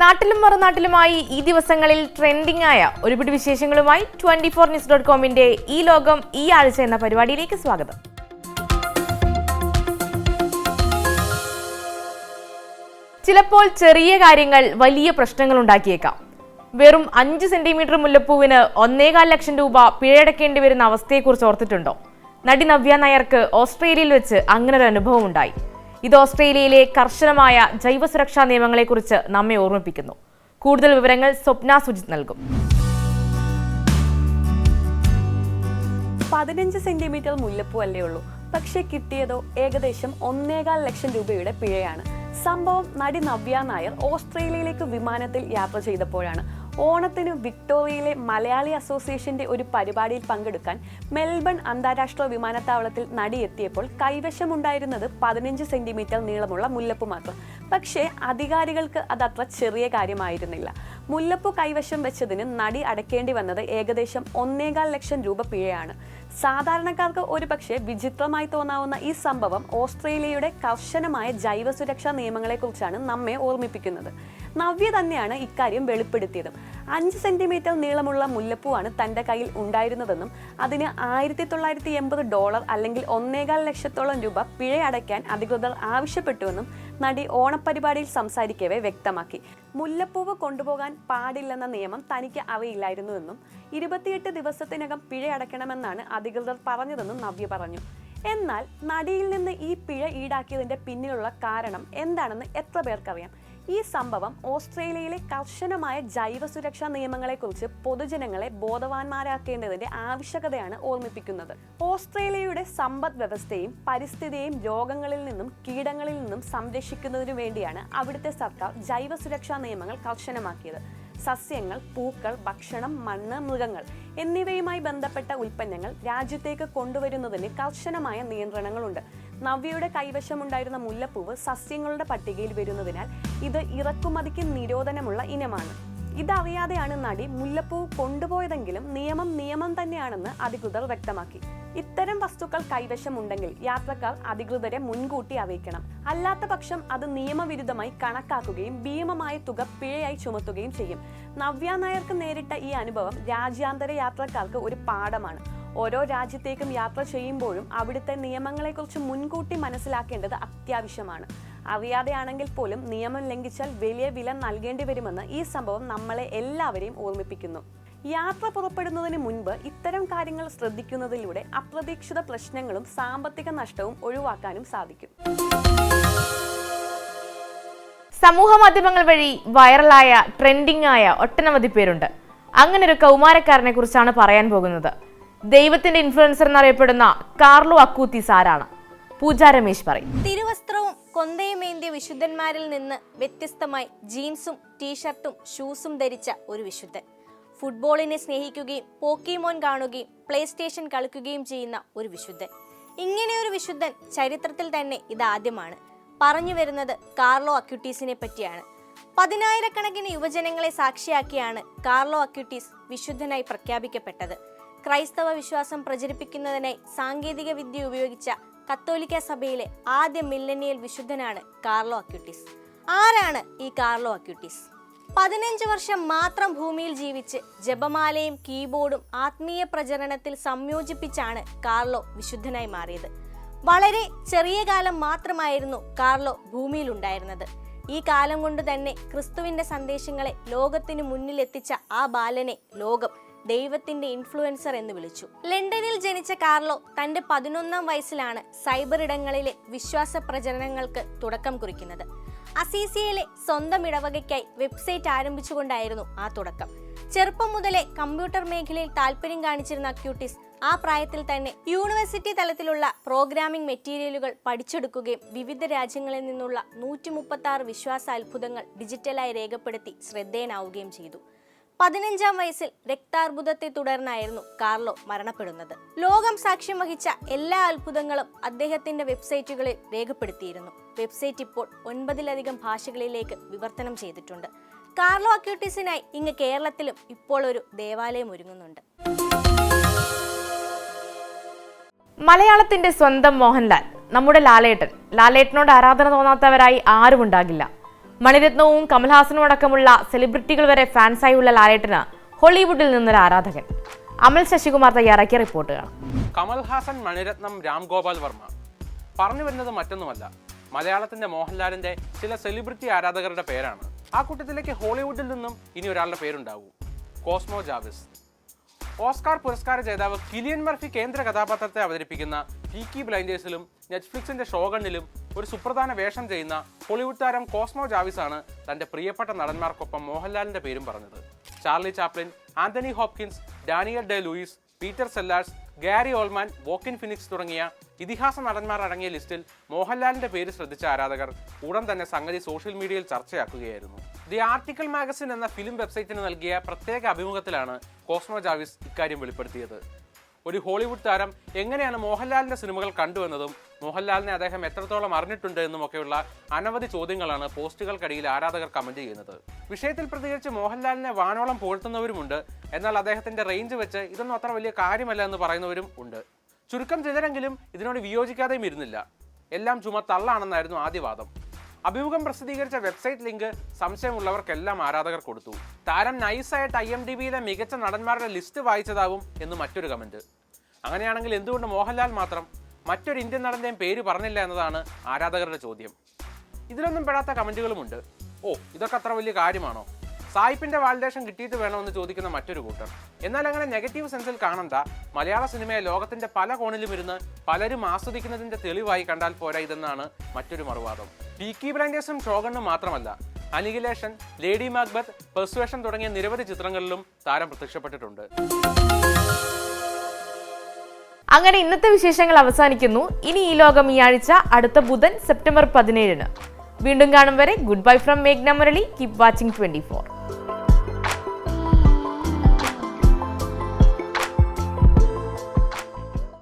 നാട്ടിലും മറുനാട്ടിലുമായി ഈ ദിവസങ്ങളിൽ ട്രെൻഡിംഗ് ആയ ഒരുപിടി വിശേഷങ്ങളുമായി 24news.comന്റെ ഈ ലോകം ഈ ആഴ്ച എന്ന പരിപാടിയിലേക്ക് സ്വാഗതം. ചിലപ്പോൾ ചെറിയ കാര്യങ്ങൾ വലിയ പ്രശ്നങ്ങൾ ഉണ്ടാക്കിയേക്കാം. വെറും 5 സെന്റിമീറ്റർ മുല്ലപ്പൂവിന് 1.25 ലക്ഷം രൂപ പിഴയടക്കേണ്ടി വരുന്ന അവസ്ഥയെക്കുറിച്ച് ഓർത്തിട്ടുണ്ടോ? നടി നവ്യ നായർക്ക് ഓസ്ട്രേലിയയിൽ വെച്ച് അങ്ങനൊരു അനുഭവം ഉണ്ടായി. ഇത് ഓസ്ട്രേലിയയിലെ കർശനമായ ജൈവ സുരക്ഷാ നിയമങ്ങളെക്കുറിച്ച് നമ്മെ ഓർമ്മിപ്പിക്കുന്നു. കൂടുതൽ വിവരങ്ങൾ സ്വപ്ന സുജിത് നൽകും. 15 സെന്റിമീറ്റർ മുല്ലപ്പൂ അല്ലേ ഉള്ളൂ, പക്ഷേ കിട്ടിയതോ ഏകദേശം 1.25 ലക്ഷം രൂപയുടെ പിഴയാണ്. സംഭവം നടി നവ്യ നായർ ഓസ്ട്രേലിയയിലേക്ക് വിമാനത്തിൽ യാത്ര ചെയ്തപ്പോഴാണ്. ഓണത്തിന് വിക്ടോറിയയിലെ മലയാളി അസോസിയേഷന്റെ ഒരു പരിപാടിയിൽ പങ്കെടുക്കാൻ മെൽബൺ അന്താരാഷ്ട്ര വിമാനത്താവളത്തിൽ നടി എത്തിയപ്പോൾ കൈവശമുണ്ടായിരുന്നത് 15 സെന്റിമീറ്റർ നീളമുള്ള മുല്ലപ്പൂ മാത്രം. പക്ഷേ അധികാരികൾക്ക് അതത്ര ചെറിയ കാര്യമായിരുന്നില്ല. മുല്ലപ്പൂ കൈവശം വെച്ചതിന് നടി അടയ്ക്കേണ്ടി വന്നത് ഏകദേശം 1.25 ലക്ഷം രൂപ പിഴയാണ്. സാധാരണക്കാർക്ക് ഒരുപക്ഷെ വിചിത്രമായി തോന്നാവുന്ന ഈ സംഭവം ഓസ്ട്രേലിയയുടെ കർശനമായ ജൈവ സുരക്ഷാ നിയമങ്ങളെക്കുറിച്ചാണ് നമ്മെ ഓർമ്മിപ്പിക്കുന്നത്. നവ്യ തന്നെയാണ് ഇക്കാര്യം വെളിപ്പെടുത്തിയതും. 5 സെന്റിമീറ്റർ നീളമുള്ള മുല്ലപ്പൂവാണ് തൻ്റെ കയ്യിൽ ഉണ്ടായിരുന്നതെന്നും അതിന് $1980 അല്ലെങ്കിൽ 1.25 ലക്ഷത്തോളം രൂപ പിഴ അടയ്ക്കാൻ അധികൃതർ ആവശ്യപ്പെട്ടുവെന്നും നടി ഓണപ്പരിപാടിയിൽ സംസാരിക്കവേ വ്യക്തമാക്കി. മുല്ലപ്പൂവ് കൊണ്ടുപോകാൻ പാടില്ലെന്ന നിയമം തനിക്ക് അറിയില്ലായിരുന്നുവെന്നും 28 ദിവസത്തിനകം പിഴ അടയ്ക്കണമെന്നാണ് അധികൃതർ പറഞ്ഞതെന്നും നവ്യ പറഞ്ഞു. എന്നാൽ നടിയിൽ നിന്ന് ഈ പിഴ ഈടാക്കിയതിന്റെ പിന്നിലുള്ള കാരണം എന്താണെന്ന് എത്ര പേർക്കറിയാം? ഈ സംഭവം ഓസ്ട്രേലിയയിലെ കർശനമായ ജൈവ സുരക്ഷാ നിയമങ്ങളെക്കുറിച്ച് പൊതുജനങ്ങളെ ബോധവാന്മാരാക്കേണ്ടതിന്റെ ആവശ്യകതയാണ് ഓർമ്മിപ്പിക്കുന്നത്. ഓസ്ട്രേലിയയുടെ സമ്പദ് വ്യവസ്ഥയും പരിസ്ഥിതിയെയും രോഗങ്ങളിൽ നിന്നും കീടങ്ങളിൽ നിന്നും സംരക്ഷിക്കുന്നതിനു വേണ്ടിയാണ് അവിടുത്തെ സർക്കാർ ജൈവ സുരക്ഷാ നിയമങ്ങൾ കർശനമാക്കിയത്. സസ്യങ്ങൾ, പൂക്കൾ, ഭക്ഷണം, മണ്ണ്, മൃഗങ്ങൾ എന്നിവയുമായി ബന്ധപ്പെട്ട ഉൽപ്പന്നങ്ങൾ രാജ്യത്തേക്ക് കൊണ്ടുവരുന്നതിന് കർശനമായ നിയന്ത്രണങ്ങളുണ്ട്. നവ്യയുടെ കൈവശമുണ്ടായിരുന്ന മുല്ലപ്പൂവ് സസ്യങ്ങളുടെ പട്ടികയിൽ വരുന്നതിനാൽ ഇത് ഇറക്കുമതിക്ക് നിരോധനമുള്ള ഇനമാണ്. ഇതറിയാതെയാണ് നടി മുല്ലപ്പൂവ് കൊണ്ടുപോയതെങ്കിലും നിയമം തന്നെയാണെന്ന് അധികൃതർ വ്യക്തമാക്കി. ഇത്തരം വസ്തുക്കൾ കൈവശമുണ്ടെങ്കിൽ യാത്രക്കാർ അധികൃതരെ മുൻകൂട്ടി അറിയിക്കണം. അല്ലാത്ത പക്ഷം അത് നിയമവിരുദ്ധമായി കണക്കാക്കുകയും ഭീമമായ തുക പിഴയായി ചുമത്തുകയും ചെയ്യും. നവ്യ നായർക്ക് നേരിട്ട ഈ അനുഭവം രാജ്യാന്തര യാത്രക്കാർക്ക് ഒരു പാഠമാണ്. ഓരോ രാജ്യത്തേക്കും യാത്ര ചെയ്യുമ്പോഴും അവിടുത്തെ നിയമങ്ങളെക്കുറിച്ച് മുൻകൂട്ടി മനസ്സിലാക്കേണ്ടത് അത്യാവശ്യമാണ്. അറിയാതെയാണെങ്കിൽ പോലും നിയമം ലംഘിച്ചാൽ വലിയ വില നൽകേണ്ടി വരുമെന്ന് ഈ സംഭവം നമ്മളെ എല്ലാവരെയും ഓർമ്മിപ്പിക്കുന്നു. യാത്ര പുറപ്പെടുന്നതിന് മുൻപ് ഇത്തരം കാര്യങ്ങൾ ശ്രദ്ധിക്കുന്നതിലൂടെ അപ്രതീക്ഷിത പ്രശ്നങ്ങളും സാമ്പത്തിക നഷ്ടവും ഒഴിവാക്കാനും സാധിക്കും. സമൂഹ മാധ്യമങ്ങൾ വഴി വൈറലായ ട്രെൻഡിംഗ് ആയ ഒട്ടനവധി പേരുണ്ട്. അങ്ങനെ ഒരു കൗമാരക്കാരനെ കുറിച്ചാണ് പറയാൻ പോകുന്നത്. ദൈവത്തിന്റെ ഇൻഫ്ലുവൻസർ എന്നറിയപ്പെടുന്ന കാർലോ അക്കൂത്തീസ് ആരാണ്? പൂജ രമേശ് പറയും. തിരുവസ്ത്രവും കൊന്തയുമേന്തിയ വിശുദ്ധന്മാരിൽ നിന്ന് വ്യത്യസ്തമായി ജീൻസും ടീഷർട്ടും ഷൂസും ധരിച്ച ഒരു വിശുദ്ധൻ. ഫുട്ബോളിനെ സ്നേഹിക്കുകയും പോക്കിമോൻ കാണുകയും പ്ലേ സ്റ്റേഷൻ കളിക്കുകയും ചെയ്യുന്ന ഒരു വിശുദ്ധൻ. ഇങ്ങനെയൊരു വിശുദ്ധൻ ചരിത്രത്തിൽ തന്നെ ഇതാദ്യമാണ്. പറഞ്ഞു വരുന്നത് കാർലോ അക്യൂട്ടീസിനെ പറ്റിയാണ്. 10,000-കണക്കിന് യുവജനങ്ങളെ സാക്ഷിയാക്കിയാണ് കാർലോ അക്യൂട്ടീസ് വിശുദ്ധനായി പ്രഖ്യാപിക്കപ്പെട്ടത്. ക്രൈസ്തവ വിശ്വാസം പ്രചരിപ്പിക്കുന്നതിനായി സാങ്കേതിക വിദ്യ ഉപയോഗിച്ച കത്തോലിക്ക സഭയിലെ ആദ്യ മില്ലനിയൽ വിശുദ്ധനാണ് കാർലോ അക്യൂട്ടീസ്. ആരാണ് ഈ കാർലോ അക്യൂട്ടീസ്? 15 വർഷം മാത്രം ഭൂമിയിൽ ജീവിച്ച് ജപമാലയും കീബോർഡും ആത്മീയ പ്രചരണത്തിൽ സംയോജിപ്പിച്ചാണ് കാർലോ വിശുദ്ധനായി മാറിയത്. വളരെ ചെറിയ കാലം മാത്രമായിരുന്നു കാർലോ ഭൂമിയിൽ ഉണ്ടായിരുന്നത്. ഈ കാലം കൊണ്ട് തന്നെ ക്രിസ്തുവിന്റെ സന്ദേശങ്ങളെ ലോകത്തിനു മുന്നിലെത്തിച്ച ആ ബാലനെ ലോകം ദൈവത്തിന്റെ ഇൻഫ്ലുവൻസർ എന്ന് വിളിച്ചു. ലണ്ടനിൽ ജനിച്ച കാർലോ തന്റെ 11ാം വയസ്സിലാണ് സൈബർ ഇടങ്ങളിലെ വിശ്വാസ പ്രചരണങ്ങൾക്ക് തുടക്കം കുറിക്കുന്നത്. അസീസിയയിലെ സ്വന്തം ഇടവകയ്ക്കായി വെബ്സൈറ്റ് ആരംഭിച്ചുകൊണ്ടായിരുന്നു ആ തുടക്കം. ചെറുപ്പം മുതലേ കമ്പ്യൂട്ടർ മേഖലയിൽ താല്പര്യം കാണിച്ചിരുന്ന അക്യൂട്ടീസ് ആ പ്രായത്തിൽ തന്നെ യൂണിവേഴ്സിറ്റി തലത്തിലുള്ള പ്രോഗ്രാമിംഗ് മെറ്റീരിയലുകൾ പഠിച്ചെടുക്കുകയും വിവിധ രാജ്യങ്ങളിൽ നിന്നുള്ള 136 വിശ്വാസ അത്ഭുതങ്ങൾ ഡിജിറ്റലായി രേഖപ്പെടുത്തി ശ്രദ്ധേയനാവുകയും ചെയ്തു. 15ാം വയസ്സിൽ രക്താർബുദത്തെ തുടർന്നായിരുന്നു കാർലോ മരണപ്പെടുന്നത്. ലോകം സാക്ഷ്യം വഹിച്ച എല്ലാ അത്ഭുതങ്ങളും അദ്ദേഹത്തിന്റെ വെബ്സൈറ്റുകളിൽ രേഖപ്പെടുത്തിയിരുന്നു. വെബ്സൈറ്റ് ഇപ്പോൾ 9-ലധികം ഭാഷകളിലേക്ക് വിവർത്തനം ചെയ്തിട്ടുണ്ട്. കാർലോ അക്യൂട്ടീസിനായി ഇങ്ങ് കേരളത്തിലും ഇപ്പോൾ ഒരു ദേവാലയം ഒരുങ്ങുന്നുണ്ട്. മലയാളത്തിന്റെ സ്വന്തം മോഹൻലാൽ, നമ്മുടെ ലാലേട്ടൻ. ലാലേട്ടനോട് ആരാധന തോന്നാത്തവരായി ആരും ഉണ്ടാകില്ല. മണിരത്നവും കമൽഹാസനും അടക്കമുള്ള സെലിബ്രിറ്റികൾ വരെ ഫാൻസായുള്ള ലാലേട്ടന് ഹോളിവുഡിൽ നിന്നൊരു ആരാധകൻ. അമൽ ശശികുമാർ തയ്യാറാക്കിയ റിപ്പോർട്ട് കാണാം. കമൽഹാസൻ, മണിരത്നം, രാം ഗോപാൽ വർമ്മ. പറഞ്ഞു വരുന്നത് മറ്റൊന്നുമല്ല, മലയാളത്തിന്റെ മോഹൻലാലിന്റെ ചില സെലിബ്രിറ്റി ആരാധകരുടെ പേരാണ്. ആ കൂട്ടത്തിലേക്ക് ഹോളിവുഡിൽ നിന്നും ഇനി ഒരാളുടെ പേരുണ്ടാവും. കോസ്മോ ജാവിസ്. ഓസ്കാർ പുരസ്കാര ജേതാവ് കിലിയൻ മർഫി കേന്ദ്ര കഥാപാത്രത്തെ അവതരിപ്പിക്കുന്ന പീക്കി ബ്ലൈൻഡേഴ്സിലും നെറ്റ്ഫ്ലിക്സിന്റെ ഷോഗണിലും ഒരു സുപ്രധാന വേഷം ചെയ്യുന്ന ഹോളിവുഡ് താരം കോസ്മോ ജാവിസ് ആണ് തന്റെ പ്രിയപ്പെട്ട നടന്മാർക്കൊപ്പം മോഹൻലാലിന്റെ പേരും പറഞ്ഞത്. Charlie Chaplin, Anthony Hopkins, Daniel Day Lewis, Peter Sellers, Gary Oldman, Joaquin Phoenix തുടങ്ങിയ ഇതിഹാസ നടന്മാർ അടങ്ങിയ ലിസ്റ്റിൽ മോഹൻലാലിന്റെ പേര് ശ്രദ്ധിച്ച ആരാധകർ ഉടൻ തന്നെ സംഗതി സോഷ്യൽ മീഡിയയിൽ ചർച്ചയാക്കുകയായിരുന്നു. ദി ആർട്ടിക്കിൾ മാഗസിൻ എന്ന ഫിലിം വെബ്സൈറ്റിന് നൽകിയ പ്രത്യേക അഭിമുഖത്തിലാണ് കോസ്മോ ജാവിസ് ഇക്കാര്യം വെളിപ്പെടുത്തിയത്. ഒരു ഹോളിവുഡ് താരം എങ്ങനെയാണ് മോഹൻലാലിന്റെ സിനിമകൾ കണ്ടുവെന്നതും മോഹൻലാലിനെ അദ്ദേഹം എത്രത്തോളം അറിഞ്ഞിട്ടുണ്ട് എന്നുമൊക്കെയുള്ള അനവധി ചോദ്യങ്ങളാണ് പോസ്റ്റുകൾക്കിടയിൽ ആരാധകർ കമന്റ് ചെയ്യുന്നത്. വിഷയത്തിൽ പ്രതികരിച്ച് മോഹൻലാലിനെ വാനോളം പുകഴ്ത്തുന്നവരുമുണ്ട്. എന്നാൽ അദ്ദേഹത്തിന്റെ റേഞ്ച് വെച്ച് ഇതൊന്നും അത്ര വലിയ കാര്യമല്ല എന്ന് പറയുന്നവരും ഉണ്ട്. ചുരുക്കം ചിലരെങ്കിലും ഇതിനോട് വിയോജിക്കാതെയും ഇരുന്നില്ല. എല്ലാം ചുമ തള്ളാണെന്നായിരുന്നു ആദ്യവാദം. അഭിമുഖം പ്രസിദ്ധീകരിച്ച വെബ്സൈറ്റ് ലിങ്ക് സംശയമുള്ളവർക്കെല്ലാം ആരാധകർ കൊടുത്തു. താരം നൈസായിട്ട് IMDbയിലെ മികച്ച നടന്മാരുടെ ലിസ്റ്റ് വായിച്ചതാവും എന്ന് മറ്റൊരു കമന്റ്. അങ്ങനെയാണെങ്കിൽ എന്തുകൊണ്ട് മോഹൻലാൽ മാത്രം മറ്റൊരു ഇന്ത്യൻ നടന്റെയും പേര് പറഞ്ഞില്ല എന്നതാണ് ആരാധകരുടെ ചോദ്യം. ഇതിലൊന്നും പെടാത്ത കമന്റുകളുമുണ്ട്. ഇതൊക്കെ അത്ര വലിയ കാര്യമാണോ? സായിപ്പിന്റെ വാലിഡേഷൻ കിട്ടിയിട്ട് വേണമെന്ന് ചോദിക്കുന്ന മറ്റൊരു കൂട്ടർ. എന്നാൽ അങ്ങനെ നെഗറ്റീവ് സെൻസിൽ കാണണ്ട. മലയാള സിനിമയെ ലോകത്തിന്റെ പല കോണിലും ഇരുന്ന് പലരും ആസ്വദിക്കുന്നതിന്റെ തെളിവായി കണ്ടാൽ പോരാ ഇതെന്നാണ് മറ്റൊരു മറുവാദം. പീക്കി ബ്ലൈൻഡേഴ്സും ഷോഗണ്ണും മാത്രമല്ല, അനിഹിലേഷൻ, ലേഡി മാക്ബത്ത്, പെർസുവേഷൻ തുടങ്ങിയ നിരവധി ചിത്രങ്ങളിലും താരം പ്രത്യക്ഷപ്പെട്ടിട്ടുണ്ട്. അങ്ങനെ ഇന്നത്തെ വിശേഷങ്ങൾ അവസാനിക്കുന്നു. ഇനി ഈ ലോകം ഈ ആഴ്ച അടുത്ത ബുധൻ സെപ്റ്റംബർ 17. വീണ്ടും കാണും വരെ ഗുഡ് ബൈ ഫ്രം മേഘ്ന മുരളി. Keep watching 24.